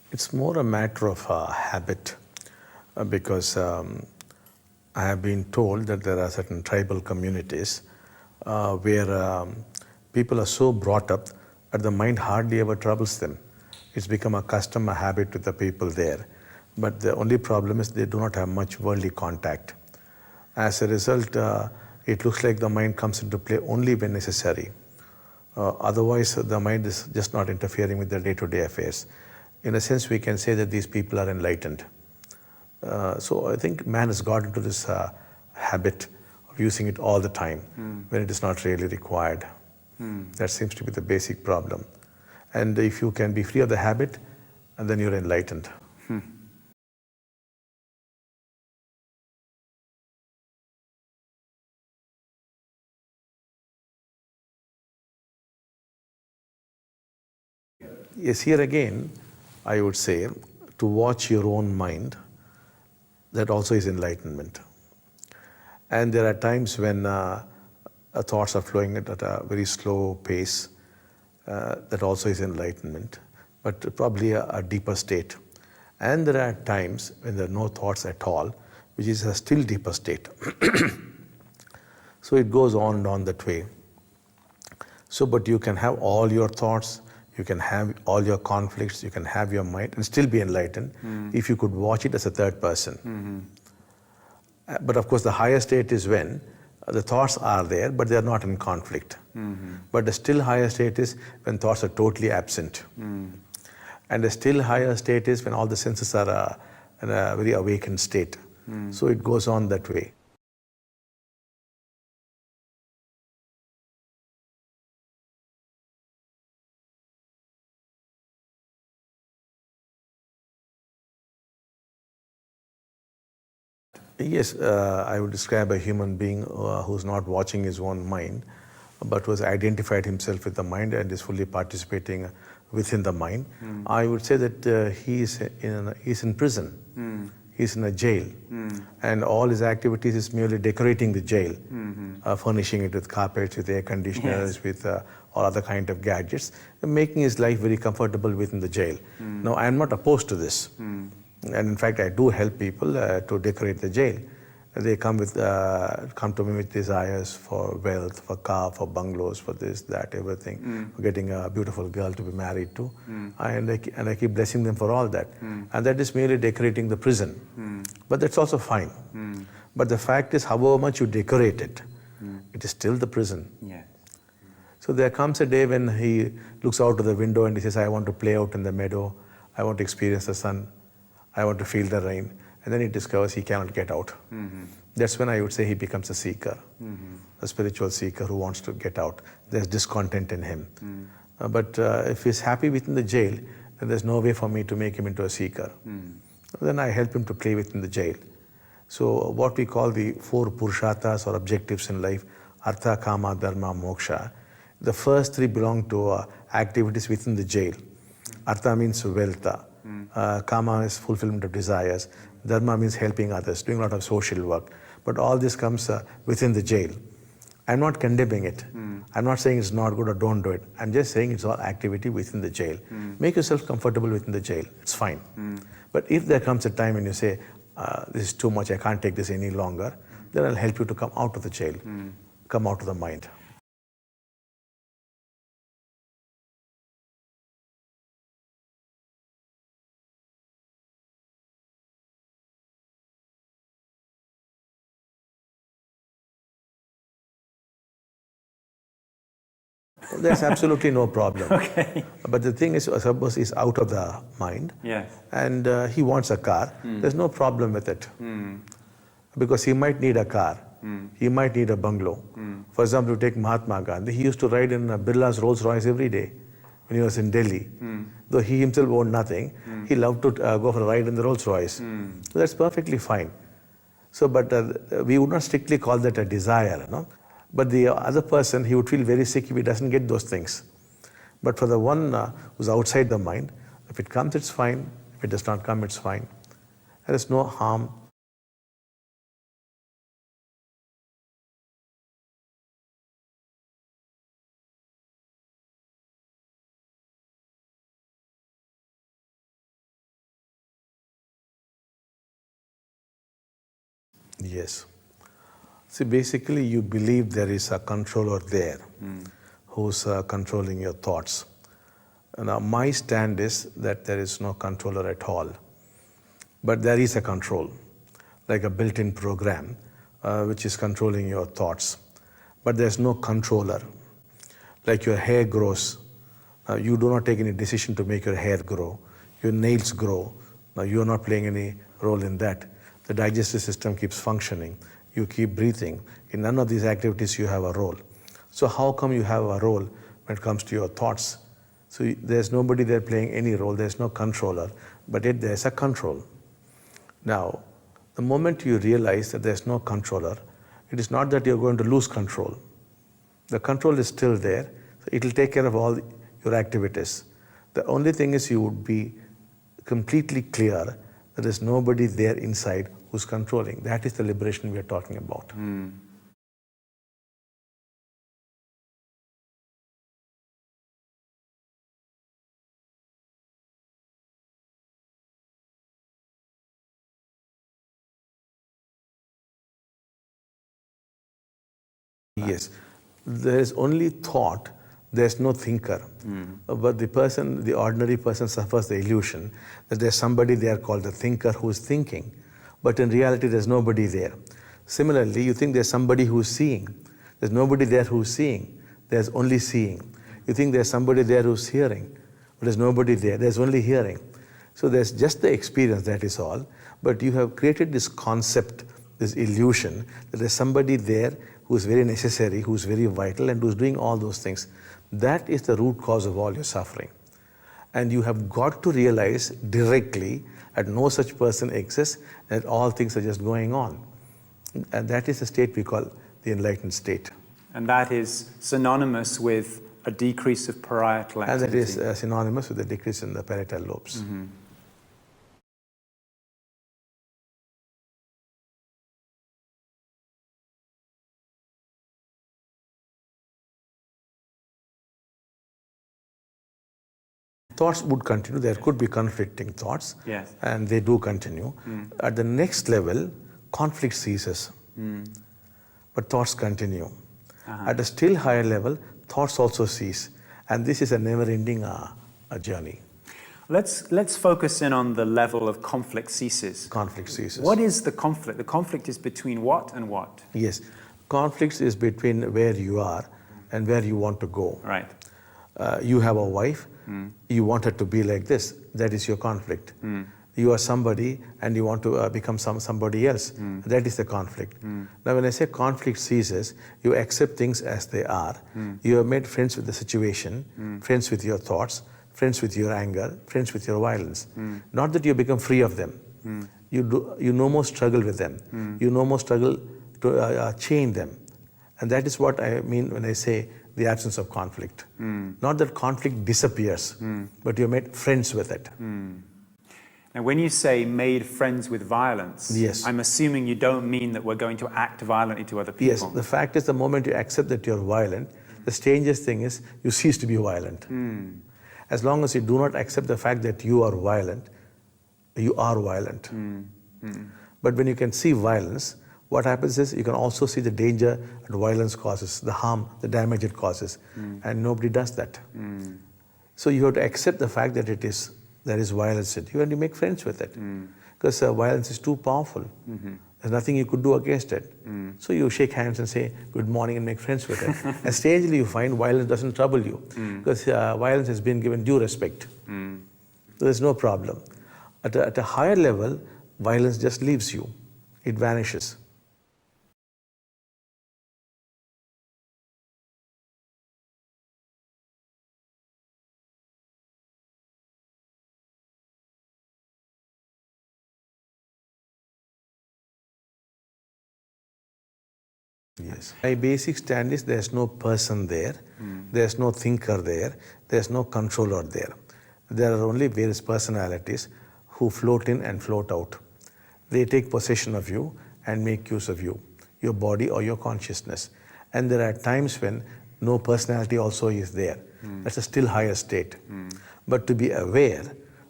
It's more a matter of habit because I have been told that there are certain tribal communities where people are so brought up that the mind hardly ever troubles them. It's become a custom, a habit with the people there. But the only problem is they do not have much worldly contact. As a result, it looks like the mind comes into play only when necessary. Otherwise, the mind is just not interfering with the day-to-day affairs. In a sense, we can say that these people are enlightened. So I think man has got into this habit of using it all the time when it is not really required. That seems to be the basic problem. And if you can be free of the habit, and then you're enlightened. Yes, here again, I would say to watch your own mind, that also is enlightenment. And there are times when thoughts are flowing at a very slow pace, that also is enlightenment, but probably a deeper state. And there are times when there are no thoughts at all, which is a still deeper state. So it goes on and on that way. So, but you can have all your thoughts, you can have all your conflicts, you can have your mind and still be enlightened if you could watch it as a third person. But of course, the higher state is when the thoughts are there, but they are not in conflict. But the still higher state is when thoughts are totally absent. And the still higher state is when all the senses are in a very awakened state. So it goes on that way. Yes, I would describe a human being who's not watching his own mind, but who has identified himself with the mind and is fully participating within the mind. I would say that he's in prison. He's in a jail. And all his activities is merely decorating the jail, furnishing it with carpets, with air conditioners, with all other kind of gadgets, making his life very comfortable within the jail. Now, I am not opposed to this. And in fact, I do help people to decorate the jail. They come to me with desires for wealth, for car, for bungalows, for this, that, everything, for getting a beautiful girl to be married to. And I keep blessing them for all that. And that is merely decorating the prison. But that's also fine. But the fact is, however much you decorate it, it is still the prison. Yes. So there comes a day when he looks out of the window and he says, I want to play out in the meadow, I want to experience the sun, I want to feel the rain. And then he discovers he cannot get out. That's when I would say he becomes a seeker, a spiritual seeker who wants to get out. There's discontent in him. But if he's happy within the jail, then there's no way for me to make him into a seeker. Then I help him to play within the jail. So what we call the four purusharthas or objectives in life, artha, kama, dharma, moksha, the first three belong to activities within the jail. Artha means wealth. Kama is fulfillment of desires. Dharma means helping others, doing a lot of social work. But all this comes within the jail. I'm not condemning it. I'm not saying it's not good or don't do it. I'm just saying it's all activity within the jail. Make yourself comfortable within the jail. It's fine. But if there comes a time when you say, this is too much, I can't take this any longer, then I'll help you to come out of the jail, come out of the mind. There's absolutely no problem. Okay. But the thing is, suppose he's out of the mind Yes. and he wants a car, there's no problem with it. Because he might need a car, he might need a bungalow. For example, you take Mahatma Gandhi, he used to ride in Birla's Rolls Royce every day when he was in Delhi. Though he himself owned nothing, he loved to go for a ride in the Rolls Royce. So that's perfectly fine. So, but we would not strictly call that a desire, no? But the other person, he would feel very sick if he doesn't get those things. But for the one who's outside the mind, if it comes, it's fine. If it does not come, it's fine. There is no harm Yes. See, basically, you believe there is a controller there who's controlling your thoughts. Now, my stand is that there is no controller at all. But there is a control, like a built-in program, which is controlling your thoughts. But there's no controller. Like your hair grows, you do not take any decision to make your hair grow. Your nails grow. Now, you are not playing any role in that. The digestive system keeps functioning. You keep breathing. In none of these activities, you have a role. So how come you have a role when it comes to your thoughts? So there's nobody there playing any role. There's no controller, but yet there's a control. Now, the moment you realize that there's no controller, it is not that you're going to lose control. The control is still there. So it will take care of all your activities. The only thing is you would be completely clear that there's nobody there inside who's controlling. That is the liberation we are talking about. Yes, there is only thought, there's no thinker. But the ordinary person suffers the illusion that there's somebody there called the thinker who's thinking. But in reality, there's nobody there. Similarly, you think there's somebody who's seeing. There's nobody there who's seeing. There's only seeing. You think there's somebody there who's hearing. But there's nobody there. There's only hearing. So there's just the experience, that is all. But you have created this concept, this illusion, that there's somebody there who's very necessary, who's very vital, and who's doing all those things. That is the root cause of all your suffering. And you have got to realize directly that no such person exists, and that all things are just going on. And that is the state we call the enlightened state. And that is synonymous with a decrease of parietal activity. And that is synonymous with a decrease in the parietal lobes. Thoughts would continue. There could be conflicting thoughts, Yes. and they do continue. At the next level, conflict ceases, but thoughts continue. At a still higher level, thoughts also cease, and this is a never-ending journey. Let's focus in on the level of conflict ceases. Conflict ceases. What is the conflict? The conflict is between what and what? Yes, conflicts is between where you are and where you want to go. Right. You have a wife, you want her to be like this, that is your conflict. You are somebody and you want to become somebody else, that is the conflict. Now when I say conflict ceases, you accept things as they are. You have made friends with the situation, friends with your thoughts, friends with your anger, friends with your violence. Not that you become free of them. You no more struggle with them. You no more struggle to chain them. And that is what I mean when I say the absence of conflict. Not that conflict disappears, but you're made friends with it. Now, when you say made friends with violence, Yes. I'm assuming you don't mean that we're going to act violently to other people. Yes, the fact is the moment you accept that you're violent, the strangest thing is you cease to be violent. As long as you do not accept the fact that you are violent, you are violent. But when you can see violence, what happens is you can also see the danger that violence causes, the harm, the damage it causes, and nobody does that. So you have to accept the fact that there is violence in you, and you make friends with it, because violence is too powerful. There's nothing you could do against it. So you shake hands and say good morning and make friends with it. And strangely you find violence doesn't trouble you, because violence has been given due respect. So there's no problem. At a higher level, violence just leaves you. It vanishes. Yes. My basic stand is there's no person there, there's no thinker there, there's no controller there. There are only various personalities who float in and float out. They take possession of you and make use of you, your body or your consciousness. And there are times when no personality also is there. That's a still higher state. But to be aware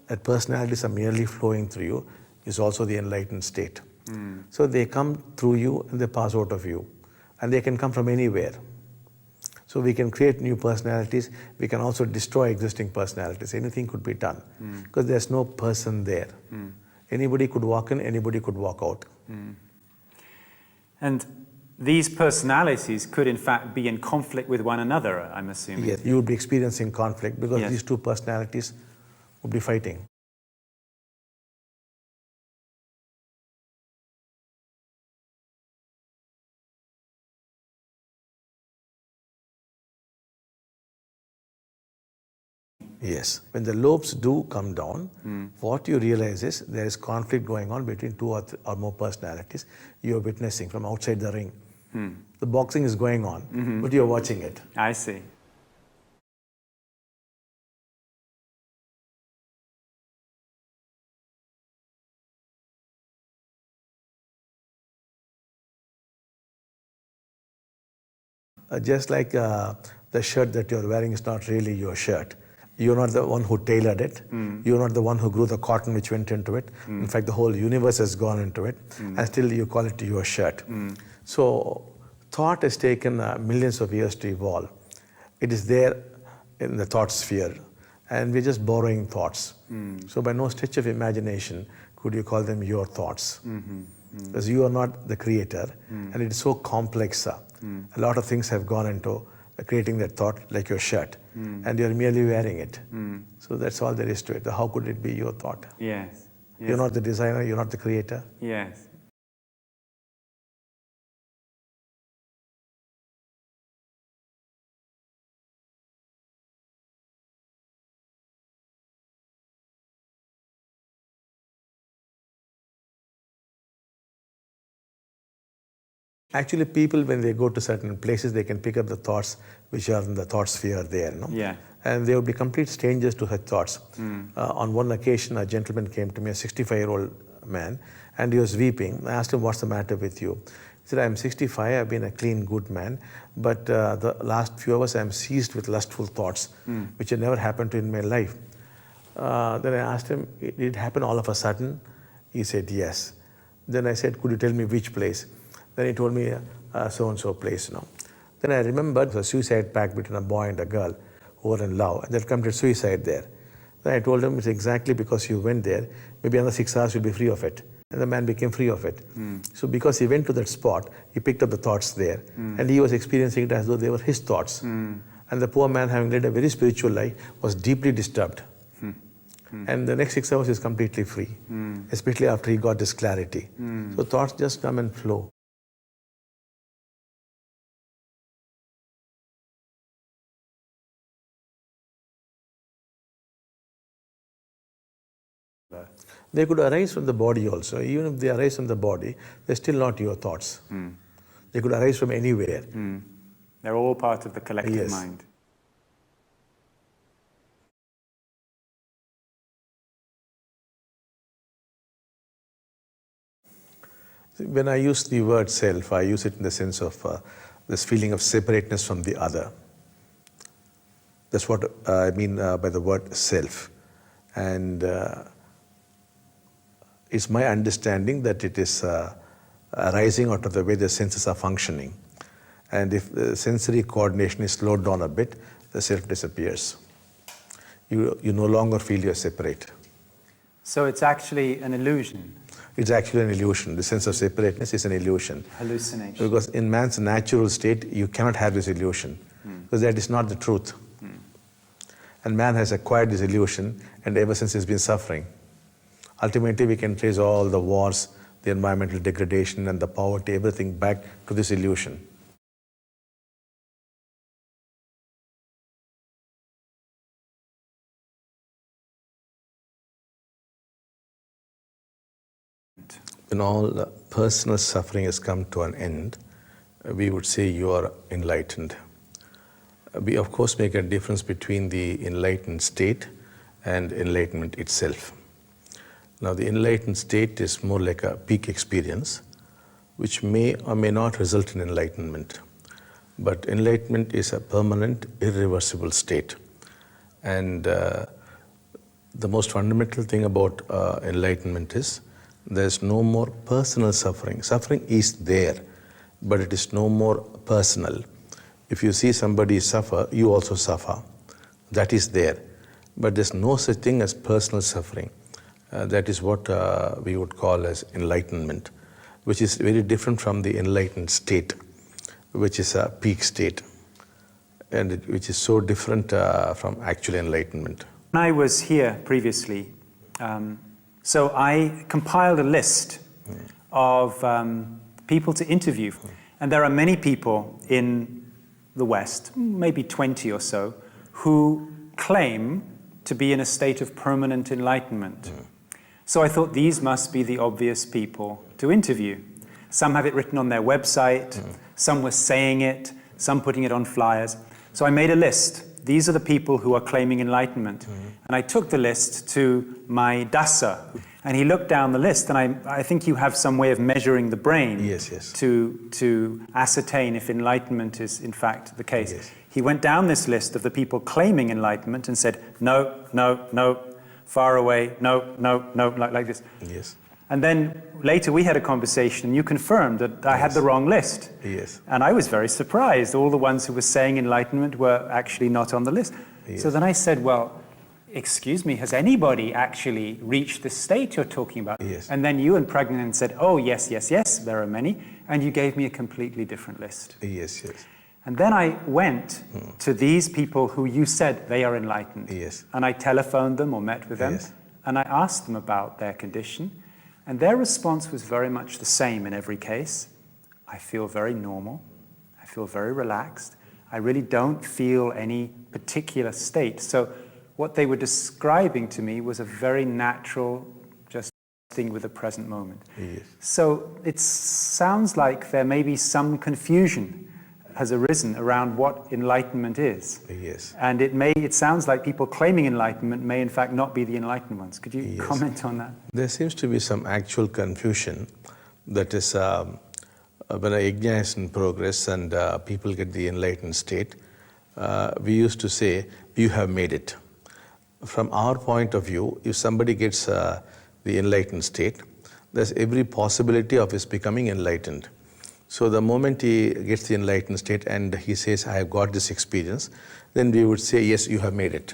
that personalities are merely flowing through you is also the enlightened state. So they come through you and they pass out of you. And they can come from anywhere. So we can create new personalities. We can also destroy existing personalities. Anything could be done because there's no person there. Anybody could walk in, anybody could walk out. And these personalities could in fact be in conflict with one another, I'm assuming. Yes, you would be experiencing conflict because Yes. these two personalities would be fighting. Yes. When the lobes do come down, what you realize is there is conflict going on between two or more personalities you are witnessing from outside the ring. The boxing is going on, but you are watching it. I see. Just like the shirt that you're wearing is not really your shirt. You're not the one who tailored it. You're not the one who grew the cotton which went into it. In fact, the whole universe has gone into it, and still you call it your shirt. So thought has taken millions of years to evolve. It is there in the thought sphere, and we're just borrowing thoughts. So by no stretch of imagination could you call them your thoughts. Because you are not the creator, and it is so complex. A lot of things have gone into creating that thought, like your shirt, and you're merely wearing it. So that's all there is to it. How could it be your thought? Yes. Yes. You're not the designer, you're not the creator. Yes. Actually, people, when they go to certain places, they can pick up the thoughts which are in the thought sphere there. No? Yeah. And they would be complete strangers to such thoughts. On one occasion, a gentleman came to me, a 65-year-old man, and he was weeping. I asked him, "What's the matter with you?" He said, "I'm 65, I've been a clean, good man, but the last few hours I'm seized with lustful thoughts, which had never happened to in my life." Then I asked him, "Did it happen all of a sudden?" He said, "Yes." Then I said, "Could you tell me which place?" Then he told me so-and-so place. Then I remembered a suicide pact between a boy and a girl who were in love, and they committed suicide there. Then I told him, it's exactly because you went there, maybe another 6 hours you'll be free of it. And the man became free of it. So because he went to that spot, he picked up the thoughts there, and he was experiencing it as though they were his thoughts. And the poor man, having led a very spiritual life, was deeply disturbed. And the next 6 hours is completely free, especially after he got this clarity. So thoughts just come and flow. They could arise from the body also. Even if they arise from the body, they're still not your thoughts. They could arise from anywhere. They're all part of the collective Yes. mind. When I use the word self, I use it in the sense of this feeling of separateness from the other. That's what I mean by the word self. And it's my understanding that it is arising out of the way the senses are functioning. And if the sensory coordination is slowed down a bit, the self disappears. You no longer feel you're separate. So it's actually an illusion, It's actually an illusion. The sense of separateness is an illusion. hallucination. Because in man's natural state, you cannot have this illusion, because that is not the truth. And man has acquired this illusion, and ever since he's been suffering. Ultimately, we can trace all the wars, the environmental degradation, and the poverty, everything back to this illusion. When all personal suffering has come to an end, we would say you are enlightened. We, of course, make a difference between the enlightened state and enlightenment itself. Now, the enlightened state is more like a peak experience, which may or may not result in enlightenment. But enlightenment is a permanent, irreversible state. And the most fundamental thing about enlightenment is There's no more personal suffering. Suffering is there, but it is no more personal. If you see somebody suffer, you also suffer. That is there. But there's no such thing as personal suffering. That is what we would call as enlightenment, which is very different from the enlightened state, which is a peak state, and which is so different from actual enlightenment. When I was here previously, so I compiled a list of people to interview. And there are many people in the West, maybe 20 or so, who claim to be in a state of permanent enlightenment. So I thought these must be the obvious people to interview. Some have it written on their website, some were saying it, some putting it on flyers. So I made a list. These are the people who are claiming enlightenment. And I took the list to my dasa, and he looked down the list, and I think you have some way of measuring the brain to ascertain if enlightenment is in fact the case. Yes. He went down this list of the people claiming enlightenment and said, no, no, no, far away, no, no, no, like this. Yes. And then later we had a conversation and you confirmed that I had the wrong list. Yes. And I was very surprised. All the ones who were saying enlightenment were actually not on the list. Yes. So then I said, well, excuse me, has anybody actually reached the state you're talking about? Yes. And then you and Pragnan said, oh, yes, yes, yes, there are many. And you gave me a completely different list. Yes, yes. And then I went to these people who you said they are enlightened. Yes. And I telephoned them or met with them. Yes. And I asked them about their condition. And their response was very much the same in every case. I feel very normal. I feel very relaxed. I really don't feel any particular state. So what they were describing to me was a very natural, just thing with the present moment. Yes. So it sounds like there may be some confusion has arisen around what enlightenment is. Yes. And it sounds like people claiming enlightenment may in fact not be the enlightened ones. Could you comment on that? There seems to be some actual confusion. That is, when a yajna is in progress and people get the enlightened state, we used to say, you have made it. From our point of view, if somebody gets the enlightened state, there's every possibility of his becoming enlightened. So the moment he gets the enlightened state and he says, I have got this experience, then we would say, yes, you have made it.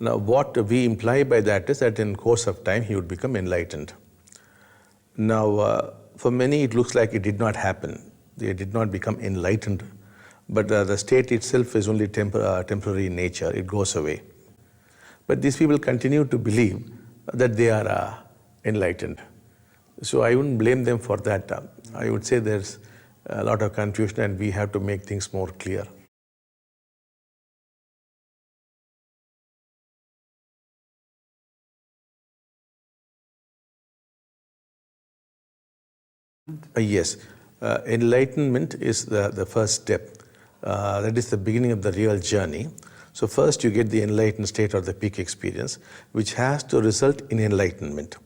Now, what we imply by that is that in course of time, he would become enlightened. Now, for many, it looks like it did not happen. They did not become enlightened. But the state itself is only temporary in nature. It goes away. But these people continue to believe that they are enlightened. So I wouldn't blame them for that. I would say there's a lot of confusion and we have to make things more clear. Yes, enlightenment is the first step. That is the beginning of the real journey. So first you get the enlightened state or the peak experience, which has to result in enlightenment.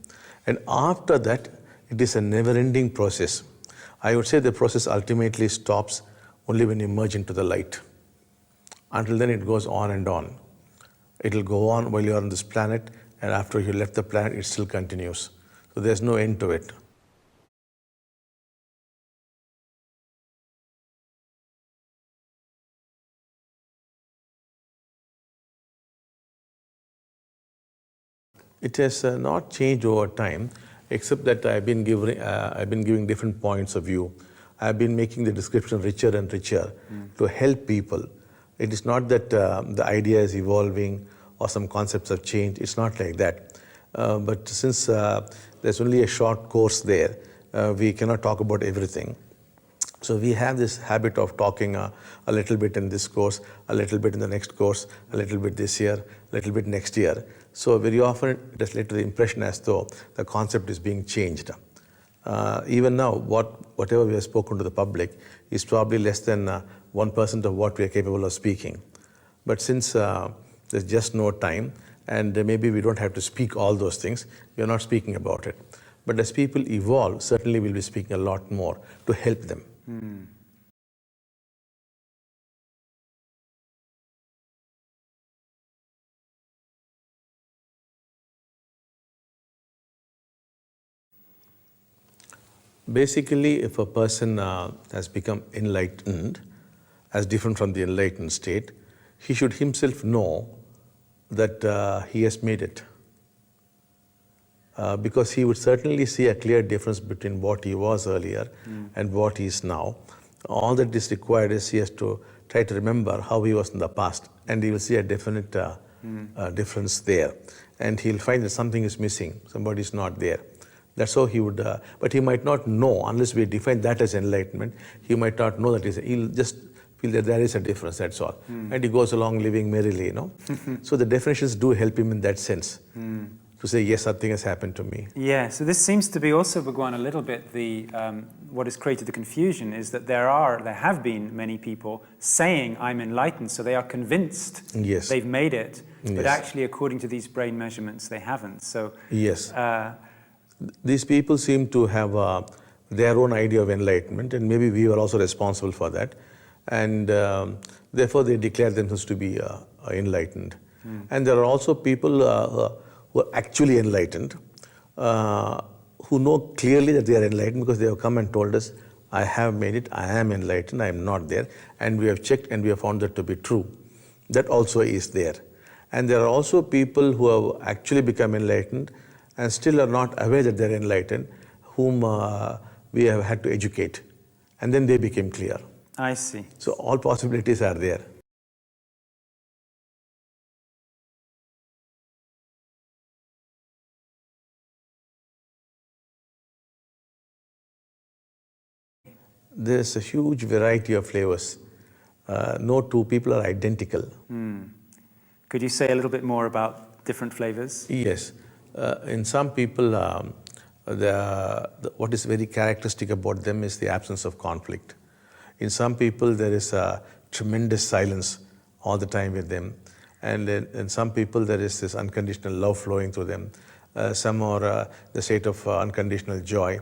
And after that, it is a never-ending process. I would say the process ultimately stops only when you merge into the light. Until then, it goes on and on. It will go on while you are on this planet, and after you left the planet, it still continues. So there's no end to it. It has not changed over time, except that I've been giving different points of view. I've been making the description richer and richer to help people. It is not that the idea is evolving or some concepts have changed. It's not like that. But since there's only a short course there, we cannot talk about everything. So we have this habit of talking a little bit in this course, a little bit in the next course, a little bit this year, a little bit next year. So very often it has led to the impression as though the concept is being changed. Even now, whatever we have spoken to the public is probably less than 1% of what we are capable of speaking. But since there's just no time, and maybe we don't have to speak all those things, we are not speaking about it. But as people evolve, certainly we'll be speaking a lot more to help them. Basically, if a person has become enlightened, as different from the enlightened state, he should himself know that he has made it. Because he would certainly see a clear difference between what he was earlier and what he is now. All that is required is he has to try to remember how he was in the past, and he will see a definite difference there. And he'll find that something is missing, somebody is not there. That's how he would, but he might not know, unless we define that as enlightenment, he might not know that he'll just feel that there is a difference, that's all. And he goes along living merrily, you know. So the definitions do help him in that sense. To say, yes, something has happened to me. Yeah, so this seems to be also, Bhagavan, a little bit the what has created the confusion is that there have been many people saying, I'm enlightened, so they are convinced they've made it, but actually, according to these brain measurements, they haven't. So yes, these people seem to have their own idea of enlightenment, and maybe we are also responsible for that, and therefore they declare themselves to be enlightened. And there are also people who are actually enlightened, who know clearly that they are enlightened because they have come and told us, I have made it, I am enlightened, I am not there. And we have checked and we have found that to be true. That also is there. And there are also people who have actually become enlightened and still are not aware that they are enlightened, whom we have had to educate. And then they became clear. I see. So all possibilities are there. There's a huge variety of flavors. No two people are identical. Could you say a little bit more about different flavors? Yes. In some people, what is very characteristic about them is the absence of conflict. In some people, there is a tremendous silence all the time with them. And in some people, there is this unconditional love flowing through them. Some are the state of unconditional joy.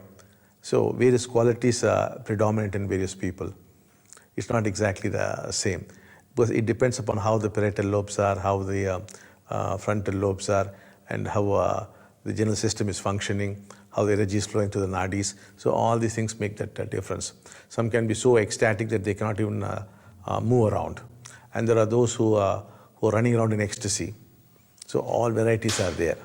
So various qualities are predominant in various people. It's not exactly the same, because it depends upon how the parietal lobes are, how the frontal lobes are, and how the general system is functioning, how the energy is flowing to the nadis. So all these things make that difference. Some can be so ecstatic that they cannot even move around. And there are those who are running around in ecstasy. So all varieties are there.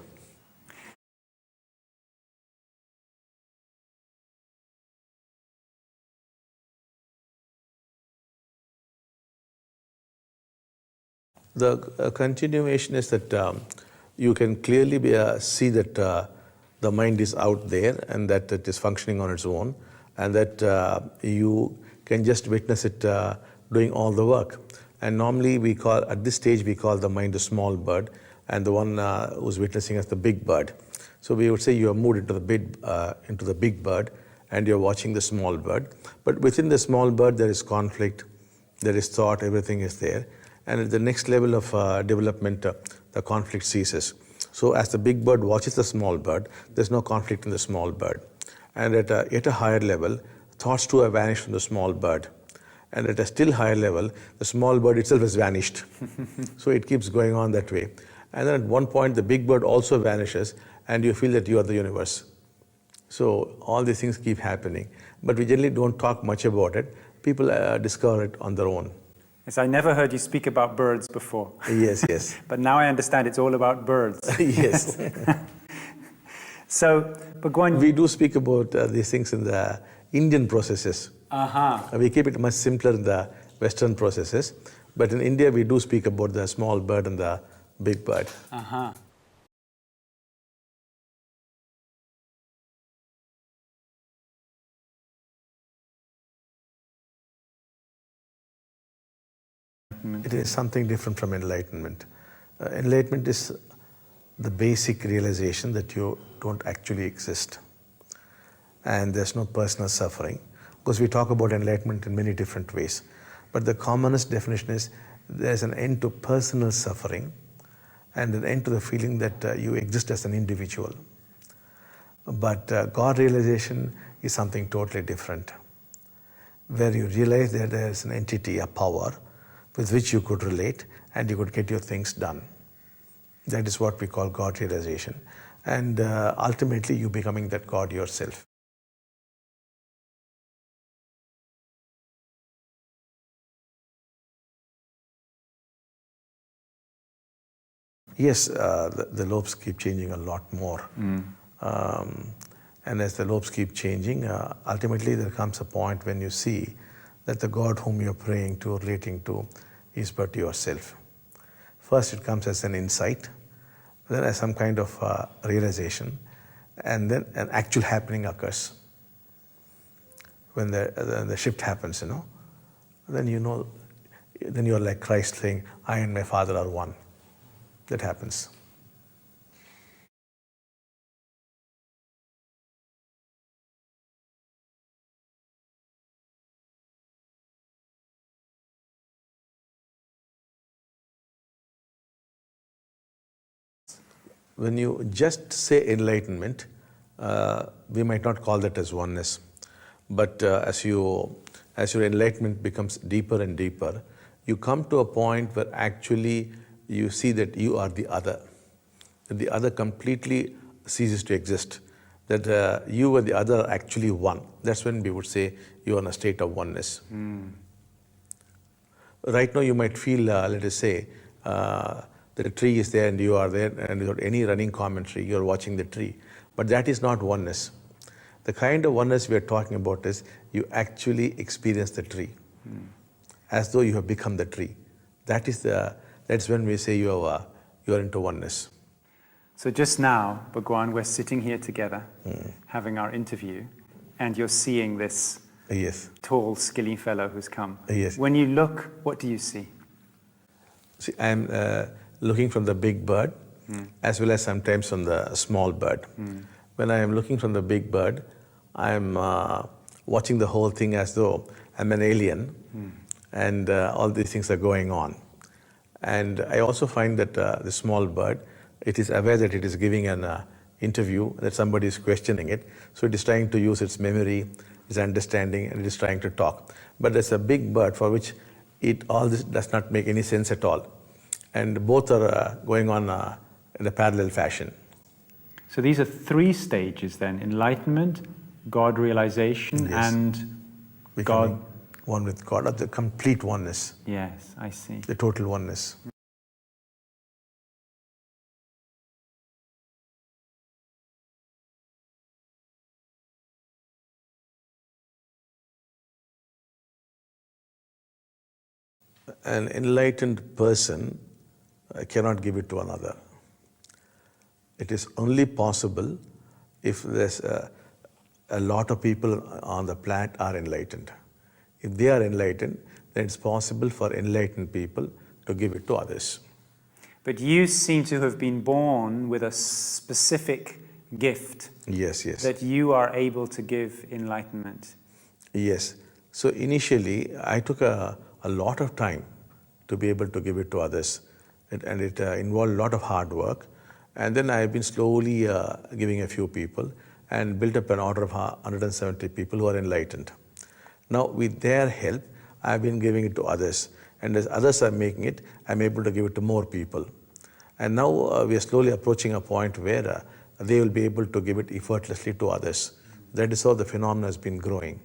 The continuation is that you can clearly see that the mind is out there and that it is functioning on its own, and that you can just witness it doing all the work. And normally at this stage we call the mind a small bird, and the one who's witnessing as the big bird. So we would say you have moved into the big bird and you're watching the small bird. But within the small bird there is conflict, there is thought, everything is there. And at the next level of development, the conflict ceases. So as the big bird watches the small bird, there's no conflict in the small bird. And at a higher level, thoughts too have vanished from the small bird. And at a still higher level, the small bird itself has vanished. So it keeps going on that way. And then at one point, the big bird also vanishes, and you feel that you are the universe. So all these things keep happening. But we generally don't talk much about it. People discover it on their own. Yes, I never heard you speak about birds before. Yes, yes. But now I understand it's all about birds. Yes. So, Bhagavan, we do speak about these things in the Indian processes. We keep it much simpler in the Western processes. But in India, we do speak about the small bird and the big bird. It is something different from enlightenment. Enlightenment is the basic realization that you don't actually exist. And there's no personal suffering. Because we talk about enlightenment in many different ways. But the commonest definition is there's an end to personal suffering and an end to the feeling that you exist as an individual. But God realization is something totally different, where you realize that there's an entity, a power, with which you could relate and you could get your things done. That is what we call God realization. And ultimately, you becoming that God yourself. Yes, the lobes keep changing a lot more. And as the lobes keep changing, ultimately there comes a point when you see that the God whom you're praying to, relating to, is but yourself. First it comes as an insight, then as some kind of realization, and then an actual happening occurs. When the shift happens, then then you're like Christ saying, I and my Father are one. That happens. When you just say enlightenment, we might not call that as oneness. But as your enlightenment becomes deeper and deeper, you come to a point where actually you see that you are the other. That the other completely ceases to exist. That you and the other are actually one. That's when we would say you are in a state of oneness. Right now you might feel, let us say, that a tree is there and you are there, and without any running commentary, you are watching the tree. But that is not oneness. The kind of oneness we are talking about is you actually experience the tree, as though you have become the tree. That's when we say you are into oneness. So just now, Bhagavan, we're sitting here together, having our interview, and you're seeing this Yes. tall, skinny fellow who's come. Yes. When you look, what do you see? See, I'm looking from the big bird, as well as sometimes from the small bird. When I am looking from the big bird, I'm watching the whole thing as though I'm an alien, and all these things are going on. And I also find that the small bird, it is aware that it is giving an interview, that somebody is questioning it, so it is trying to use its memory, its understanding, and it is trying to talk. But there's a big bird for which all this does not make any sense at all. And both are going on in a parallel fashion. So these are three stages then: enlightenment, God realization, Yes. and Becoming God. one with God, or the complete oneness, Yes, I see. the total oneness. An enlightened person cannot give it to another. It is only possible if there's a lot of people on the planet are enlightened. If they are enlightened, then it's possible for enlightened people to give it to others. But you seem to have been born with a specific gift Yes. that you are able to give enlightenment. Yes. So initially, I took a lot of time to be able to give it to others. It involved a lot of hard work. And then I've been slowly giving a few people and built up an order of 170 people who are enlightened. Now, with their help, I've been giving it to others. And as others are making it, I'm able to give it to more people. And now we are slowly approaching a point where they will be able to give it effortlessly to others. That is how the phenomenon has been growing.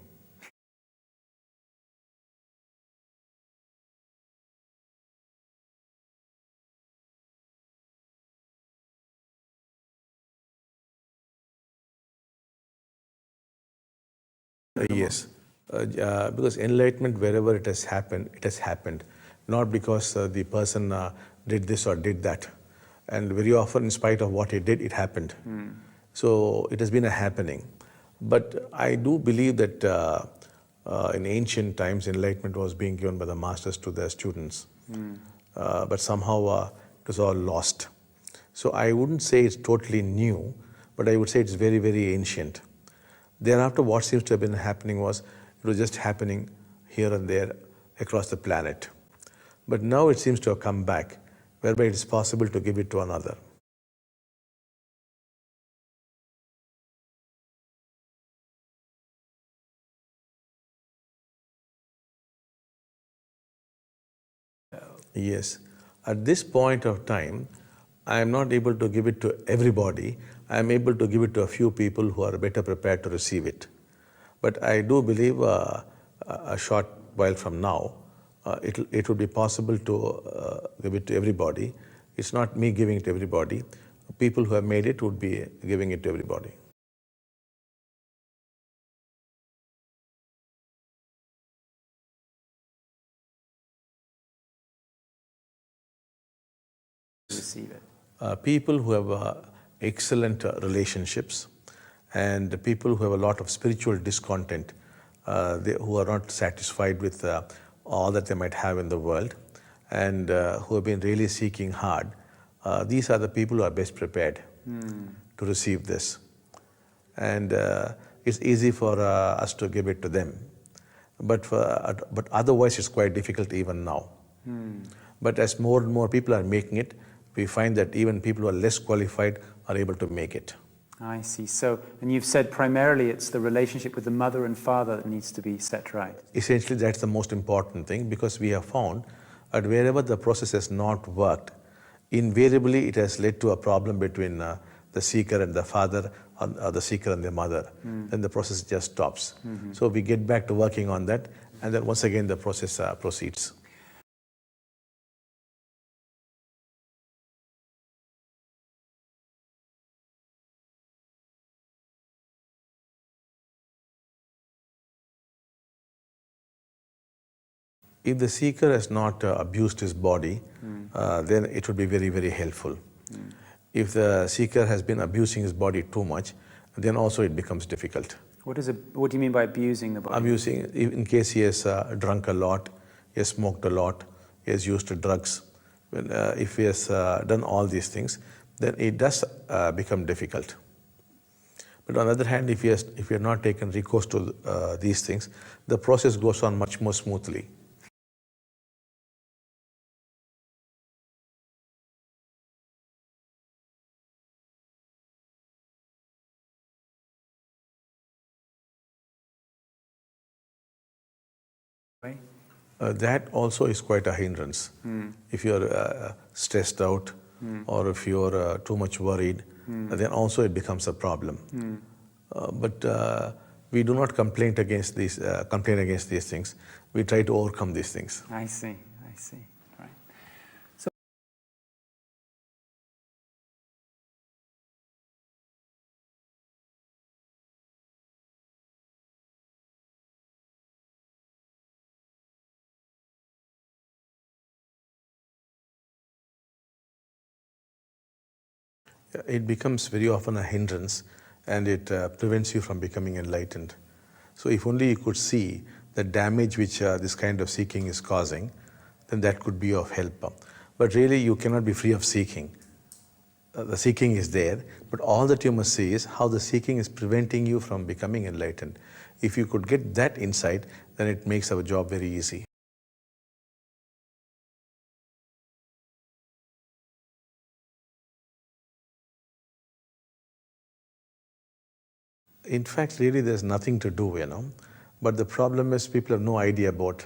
Yes, because enlightenment, wherever it has happened, not because the person did this or did that. And very often, in spite of what he did, it happened. So it has been a happening. But I do believe that in ancient times, enlightenment was being given by the masters to their students. But somehow it was all lost. So I wouldn't say it's totally new, but I would say it's very, very ancient. Thereafter, what seems to have been happening was, it was just happening here and there across the planet. But now it seems to have come back, whereby it is possible to give it to another. Yes. At this point of time, I am not able to give it to everybody. I am able to give it to a few people who are better prepared to receive it. But I do believe a short while from now, it will be possible to give it to everybody It's not me giving it to everybody. People who have made it would be giving it to everybody. Receive it. People who have excellent relationships and people who have a lot of spiritual discontent, who are not satisfied with all that they might have in the world and who have been really seeking hard, these are the people who are best prepared to receive this. And it's easy for us to give it to them. But otherwise it's quite difficult even now. But as more and more people are making it, we find that even people who are less qualified are able to make it. I see. So, and you've said primarily it's the relationship with the mother and father that needs to be set right. Essentially, that's the most important thing, because we have found that wherever the process has not worked, invariably it has led to a problem between the seeker and the father, or the seeker and the mother. Then the process just stops. So we get back to working on that, and then once again the process proceeds. If the seeker has not abused his body, then it would be very, very helpful. If the seeker has been abusing his body too much, then also it becomes difficult. What do you mean by abusing the body? Abusing, in case he has drunk a lot, he has smoked a lot, he has used drugs. If he has done all these things, then it does become difficult. But on the other hand, if you have not taken recourse to these things, the process goes on much more smoothly. That also is quite a hindrance. If you're stressed out or if you're too much worried, then also it becomes a problem. But we do not complain against these things. We try to overcome these things. I see. Right. So, It becomes very often a hindrance, and it prevents you from becoming enlightened. So if only you could see the damage which this kind of seeking is causing, then that could be of help. But really you cannot be free of seeking. The seeking is there, but all that you must see is how the seeking is preventing you from becoming enlightened. If you could get that insight, then it makes our job very easy. In fact, really there's nothing to do, But the problem is people have no idea about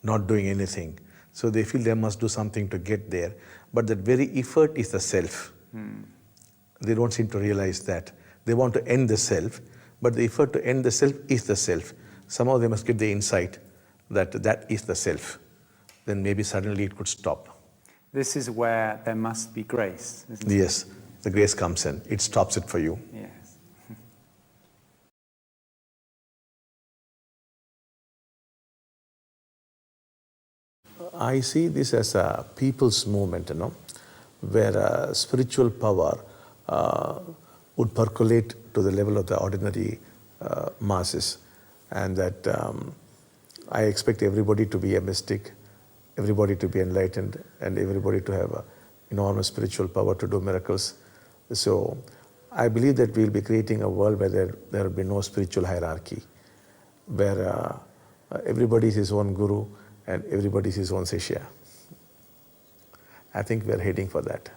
not doing anything. So they feel they must do something to get there. But that very effort is the self. They don't seem to realize that. They want to end the self, but the effort to end the self is the self. Somehow they must get the insight that that is the self. Then maybe suddenly it could stop. this is where there must be grace, isn't it? Yes, the grace comes in. It stops it for you. Yes. I see this as a people's movement, where spiritual power would percolate to the level of the ordinary masses, and that I expect everybody to be a mystic, everybody to be enlightened, and everybody to have enormous spiritual power to do miracles. So I believe that we'll be creating a world where there will be no spiritual hierarchy, where everybody is his own guru and everybody is his own Shishya. I think we're heading for that.